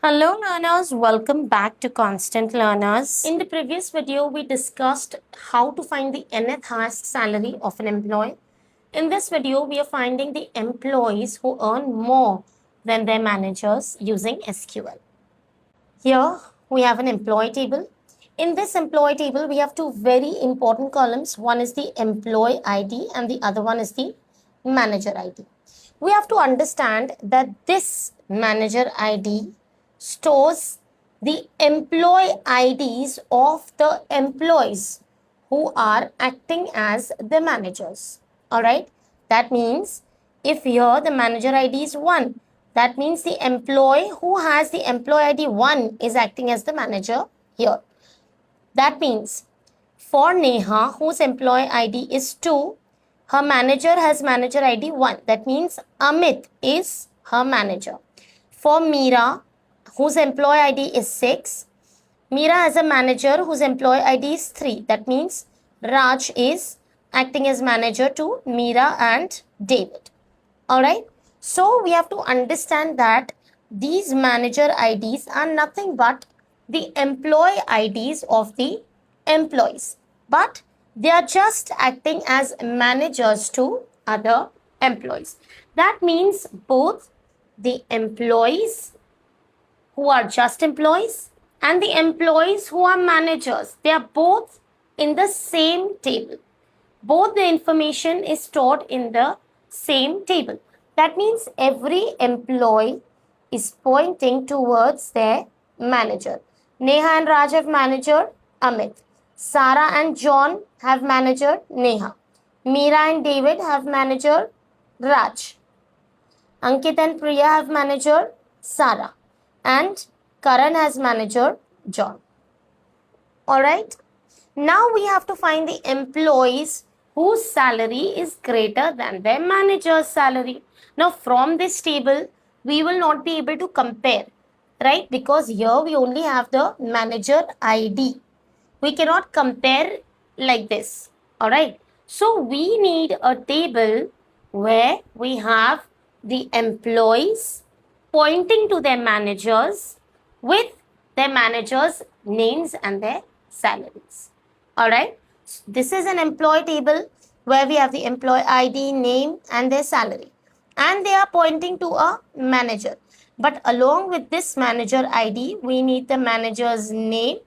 Hello learners, welcome back to Constant Learners. In the previous video, we discussed how to find the nth highest salary of an employee. In this video, we are finding the employees who earn more than their managers using SQL. Here, we have an employee table. In this employee table, we have two very important columns. One is the employee ID and the other one is the manager ID. We have to understand that this manager ID stores the employee IDs of the employees who are acting as the managers. Alright, that means if here the manager ID is 1, that means the employee who has the employee ID 1 is acting as the manager here. That means for Neha, whose employee ID is 2, her manager has manager ID 1. That means Amit is her manager. For Meera, whose employee ID is 6, Meera has a manager whose employee ID is 3. That means Raj is acting as manager to Meera and David. Alright. So we have to understand that these manager IDs are nothing but the employee IDs of the employees. But they are just acting as managers to other employees. That means both the employees who are just employees and the employees who are managers, they are both in the same table. Both the information is stored in the same table. That means every employee is pointing towards their manager. Neha and Raj have manager Amit. Sarah and John have manager Neha. Meera and David have manager Raj. Ankit and Priya have manager Sarah. And Karan has manager John. Alright. Now we have to find the employees whose salary is greater than their manager's salary. Now from this table, we will not be able to compare, right? Because here we only have the manager ID. We cannot compare like this, alright? So we need a table where we have the employees pointing to their managers with their managers' names and their salaries. Alright, this is an employee table where we have the employee ID, name and their salary. And they are pointing to a manager. But along with this manager ID, we need the manager's name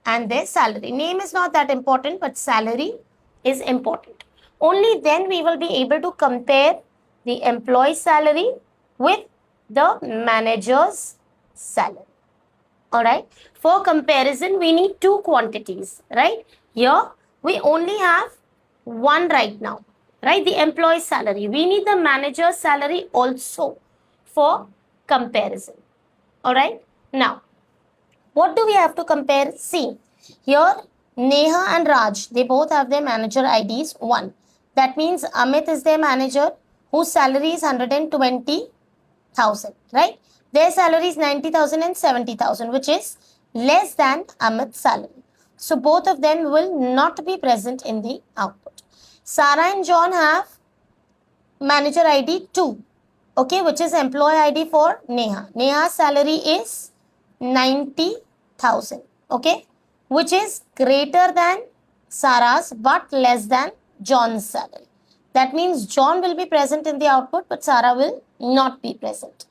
and their salary. Name is not that important, but salary is important. Only then we will be able to compare the employee salary with the manager's salary. Alright, for comparison, we need two quantities, right? Here, we only have one right now, right? The employee salary. We need the manager's salary also for comparison. Alright, now, what do we have to compare? See, here, Neha and Raj, they both have their manager IDs 1. That means Amit is their manager whose salary is 120,000, right? Their salary is 90,000 and 70,000, which is less than Amit's salary. So both of them will not be present in the output. Sarah and John have manager ID 2, okay, which is employee ID for Neha. Neha's salary is 90,000, okay, which is greater than Sarah's but less than John's salary. That means John will be present in the output, but Sarah will not be present.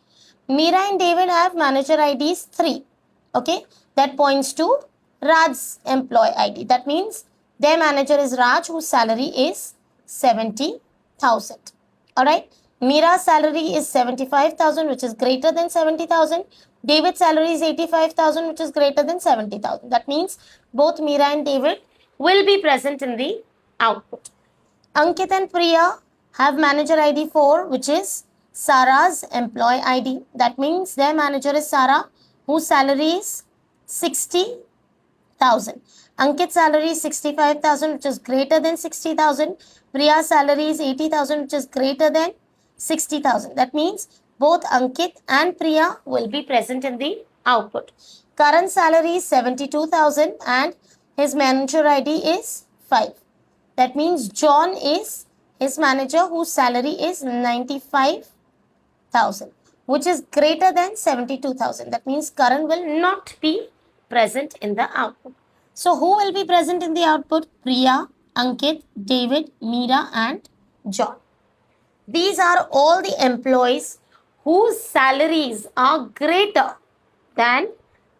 Meera and David have manager IDs 3. Okay, that points to Raj's employee ID. That means their manager is Raj, whose salary is 70,000. Alright, Meera's salary is 75,000, which is greater than 70,000. David's salary is 85,000, which is greater than 70,000. That means both Meera and David will be present in the output. Ankit and Priya have manager ID 4, which is Sarah's employee ID. That means their manager is Sarah, whose salary is 60,000. Ankit's salary is 65,000, which is greater than 60,000. Priya's salary is 80,000, which is greater than 60,000. That means both Ankit and Priya will be present in the output. Karan's salary is 72,000 and his manager ID is 5. That means John is his manager whose salary is 95,000. which is greater than 72,000. That means Karan will not be present in the output. So who will be present in the output? Priya, Ankit, David, Meera and John. These are all the employees whose salaries are greater than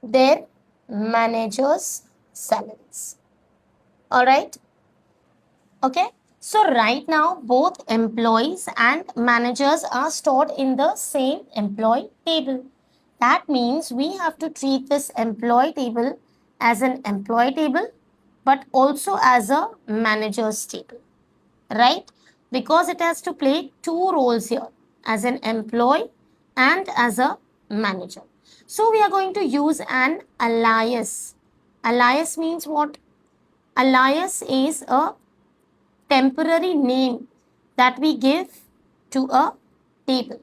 their managers' salaries. Alright? Okay? So right now both employees and managers are stored in the same employee table. That means we have to treat this employee table as an employee table but also as a manager's table. Right? Because it has to play two roles here, as an employee and as a manager. So we are going to use an alias. Alias means what? Alias is a temporary name that we give to a table.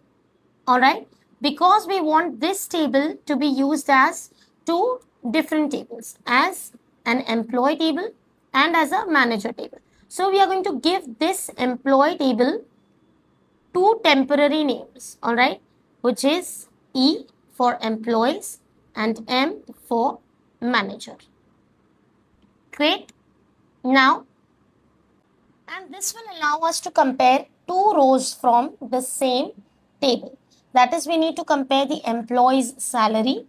Alright? Because we want this table to be used as two different tables, as an employee table and as a manager table. So we are going to give this employee table two temporary names, alright, which is E for employees and M for manager. Great. Now, and this will allow us to compare two rows from the same table. That is, we need to compare the employee's salary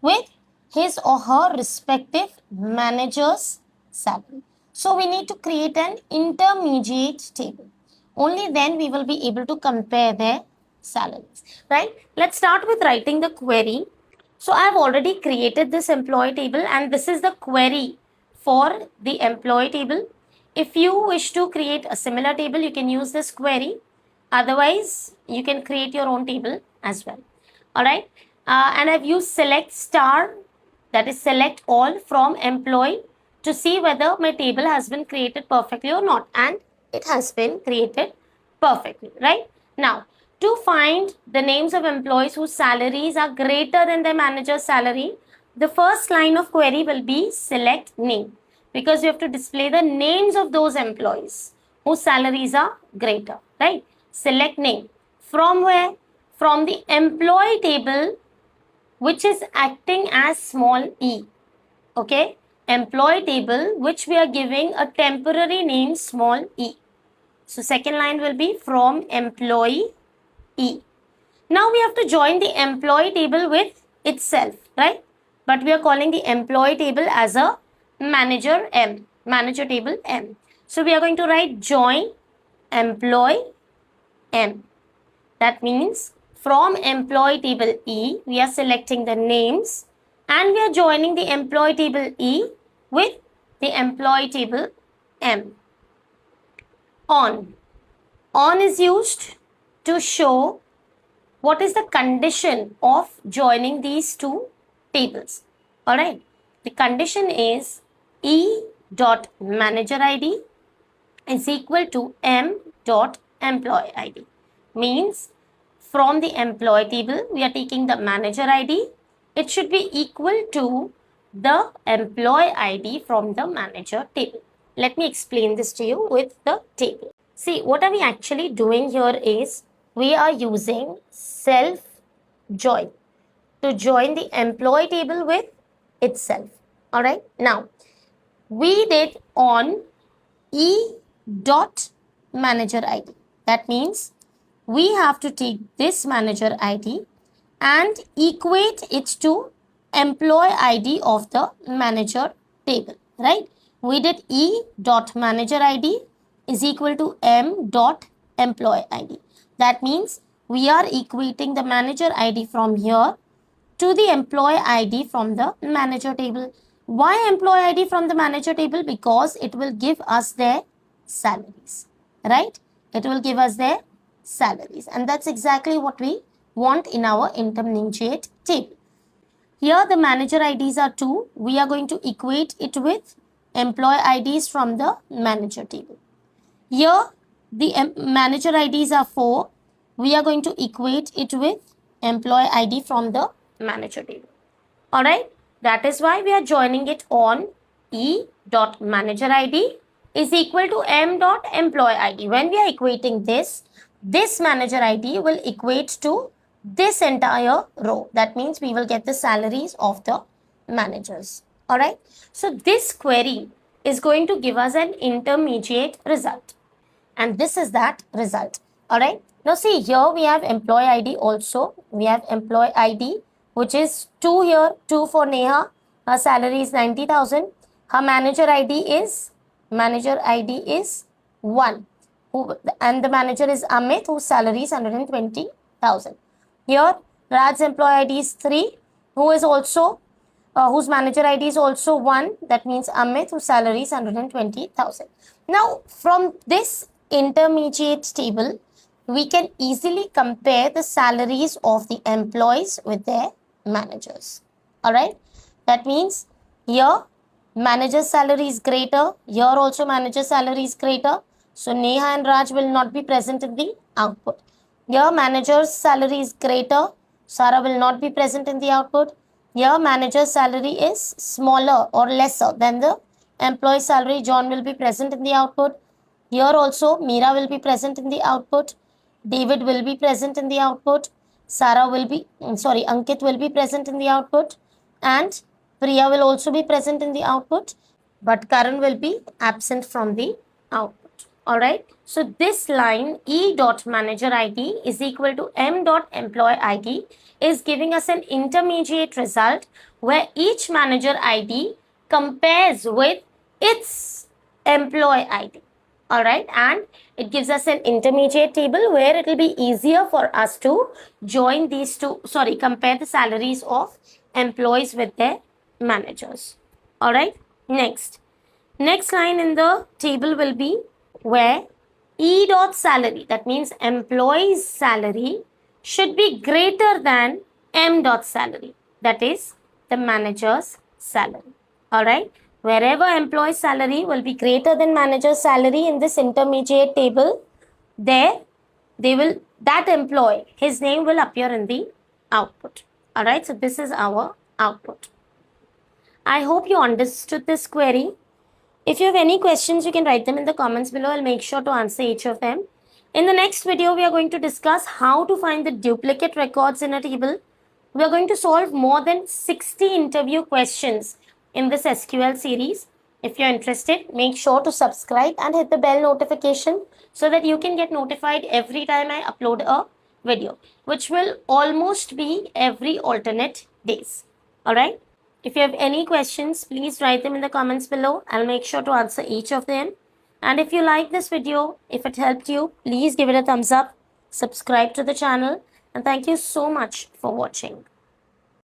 with his or her respective manager's salary. So we need to create an intermediate table. Only then we will be able to compare their salaries, right? Let's start with writing the query. So I have already created this employee table and this is the query for the employee table. If you wish to create a similar table, you can use this query. Otherwise, you can create your own table as well. Alright. And I've used select star, that is select all from employee to see whether my table has been created perfectly or not. And it has been created perfectly, right? Now, to find the names of employees whose salaries are greater than their manager's salary, the first line of query will be select name, because you have to display the names of those employees whose salaries are greater, right? Select name. From where? From the employee table, which is acting as small e. Okay? Employee table, which we are giving a temporary name small e. So second line will be from employee E. Now we have to join the employee table with itself, right? But we are calling the employee table as a manager M, manager table M. So we are going to write join employee M. That means from employee table E, we are selecting the names and we are joining the employee table E with the employee table M. On. On is used to show what is the condition of joining these two tables. Alright. The condition is E dot manager ID is equal to M dot employee ID. Means from the employee table, we are taking the manager ID. It should be equal to the employee ID from the manager table. Let me explain this to you with the table. See, what are we actually doing here is we are using self join to join the employee table with itself. Alright. Now, we did on E dot manager ID. That means we have to take this manager ID and equate it to employee ID of the manager table. Right. We did E dot manager ID is equal to M dot employee ID. That means we are equating the manager ID from here to the employee ID from the manager table. Why employee ID from the manager table? Because it will give us their salaries, right? It will give us their salaries, and that's exactly what we want in our intermediate table. Here the manager IDs are 2. We are going to equate it with employee IDs from the manager table. Here the manager IDs are 4. We are going to equate it with employee ID from the manager table. Alright, that is why we are joining it on E dot manager ID is equal to M dot employee ID. When we are equating this manager ID will equate to this entire row. That means we will get the salaries of the managers. All right. So this query is going to give us an intermediate result. And this is that result. All right. Now see, here we have employee ID also. We have employee ID, which is 2 here, 2 for Neha. Her salary is 90,000. Her manager ID is 1. And the manager is Amit, whose salary is 120,000. Here, Raj's employee ID is 3, who is also whose manager ID is also 1. That means Amit, whose salary is 120,000. Now, from this intermediate table, we can easily compare the salaries of the employees with their managers. All right. That means here manager's salary is greater. Here also manager's salary is greater. So Neha and Raj will not be present in the output. Here manager's salary is greater. Sarah will not be present in the output. Here manager's salary is smaller or lesser than the employee salary. John will be present in the output. Here also Meera will be present in the output. David will be present in the output. Ankit will be present in the output. And Priya will also be present in the output. But Karan will be absent from the output. All right. So this line E dot manager ID is equal to M dot employee ID is giving us an intermediate result where each manager ID compares with its employee ID. All right. And it gives us an intermediate table where it will be easier for us to join these two, compare the salaries of employees with their managers. All right. Next line in the table will be where E dot salary, that means employee's salary, should be greater than M dot salary, that is the manager's salary. All right. Wherever employee salary will be greater than manager's salary in this intermediate table, that employee, his name will appear in the output. All right. So this is our output. I hope you understood this query. If you have any questions, you can write them in the comments below. I'll make sure to answer each of them. In the next video, we are going to discuss how to find the duplicate records in a table. We are going to solve more than 60 interview questions in this SQL series. If you're interested, make sure to subscribe and hit the bell notification so that you can get notified every time I upload a video, which will almost be every alternate days. All right. If you have any questions, please write them in the comments below. I'll make sure to answer each of them. And if you like this video, if it helped you, please give it a thumbs up, subscribe to the channel, and thank you so much for watching.